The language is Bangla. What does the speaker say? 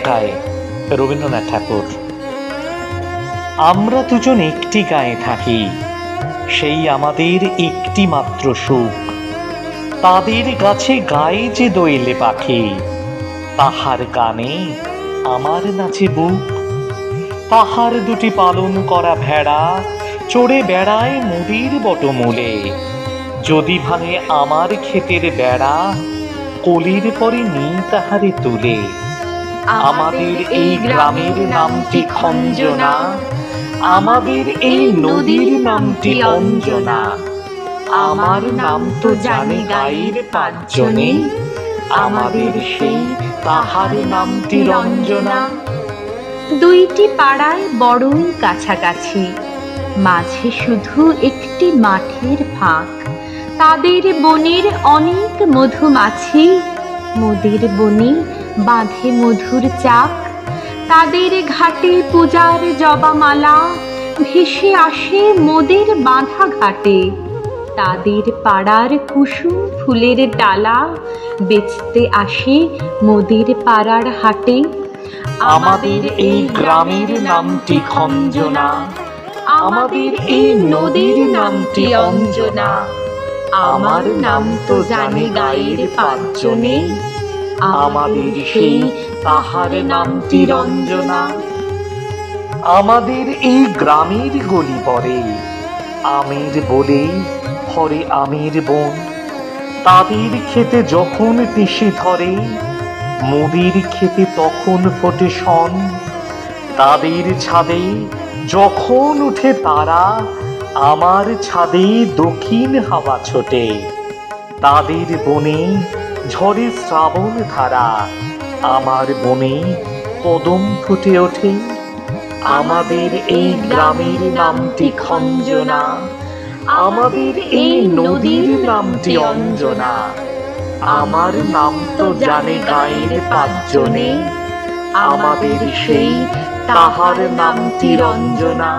অধ্যায়। রবীন্দ্রনাথ ঠাকুর। আমরা দুজন একটি গায়ে থাকি, সেই আমাদের একটি মাত্র সুখ। তাদের গাছে গায়ে যে দোয়েলে পাখি, তাহার গানে আমার নাচে বুক। তাহার দুটি পালন করা ভেড়া চড়ে বেড়ায় মুদির বটমূলে। যদি ভাঙে আমার ক্ষেতের বেড়া, কলির পরে নিই তাহারে তুলে। আমাদের এই গ্রামের নামটি খঞ্জনা, আমাদের এই নদীর নামটি অঞ্জনা। আমার নাম তো জানে গাঁয়ের পাঁচজনে, আমাদের সেই তাহার নামটি রঞ্জনা। দুইটি পাড়ায় বড়ই কাছাকাছি, মাঝে শুধু একটি মাঠের ফাঁক। তাদের বনের অনেক মধুমাছি, মোদের বনে বাঁধে মধুর চাক। তাদের ঘাটে পূজার জবামালা ভেসে আসে মোদের বাঁধা ঘাটে। তাদের পাড়ার কুসুম ফুলের ডালা বেচতে আসে মোদের পাড়ার হাটে। আমাদের এই গ্রামের নামটি খঞ্জনা, আমাদের এই নদীর নামটি অঞ্জনা। আমার নাম তো জানে গাঁয়ের পাঁচজনে, আমাদের সেই তাহার নামটি রঞ্জনা। আমাদের এই গ্রামের গলি পরে আমের বলে হরে আমের বন। তাদের খেতে যখন পিসে ধরে, মুদির খেতে তখন ফোটে শন। তাদের ছাদে যখন উঠে তারা, আমার ছাদে দক্ষিণ হাওয়া ছোটে। তাদের বনে ঝরে শ্রাবণ ধারা, আমার বনে কদম ফুটে ওঠে। আমাদের এই গ্রামের নামটি খঞ্জনা, আমাদের এই নদীর নামটি অঞ্জনা। আমার নাম তো জানে গাঁয়ের পাঁচজনে, আমাদের সেই তাহার নামটি রঞ্জনা।